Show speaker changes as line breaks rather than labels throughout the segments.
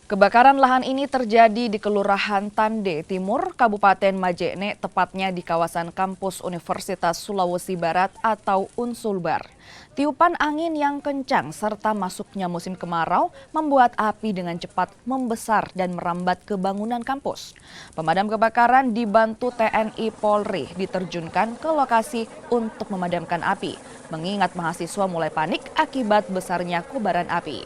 Kebakaran lahan ini terjadi di Kelurahan Tande Timur, Kabupaten Majene, tepatnya di kawasan kampus Universitas Sulawesi Barat atau Unsulbar. Tiupan angin yang kencang serta masuknya musim kemarau membuat api dengan cepat membesar dan merambat ke bangunan kampus. Pemadam kebakaran dibantu TNI Polri diterjunkan ke lokasi untuk memadamkan api, mengingat mahasiswa mulai panik akibat besarnya kobaran api.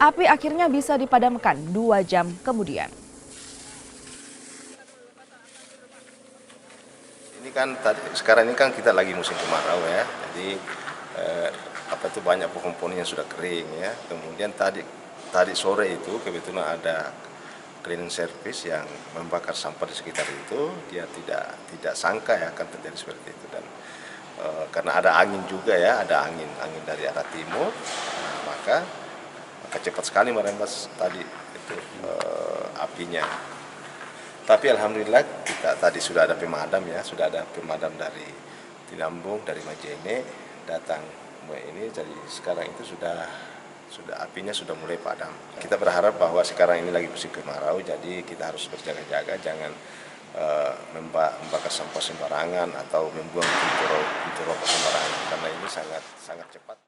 Api akhirnya bisa dipadamkan 2 jam kemudian.
Ini kan sekarang ini kan kita lagi musim kemarau ya, jadi banyak pohon-pohon yang sudah kering ya. Kemudian tadi sore itu kebetulan ada cleaning service yang membakar sampah di sekitar itu, dia tidak sangka ya akan terjadi seperti itu dan karena ada angin juga ya, ada angin dari arah timur, nah, maka cepat sekali merembes tadi itu apinya. Tapi alhamdulillah kita tadi sudah ada pemadam ya, sudah ada pemadam dari Tinambung, dari Majene datang ini, jadi sekarang itu sudah apinya sudah mulai padam. Kita berharap bahwa sekarang ini lagi musim kemarau, jadi kita harus berjaga-jaga, jangan membakar sampah sembarangan atau membuang pintu rokok sembarangan karena ini sangat cepat.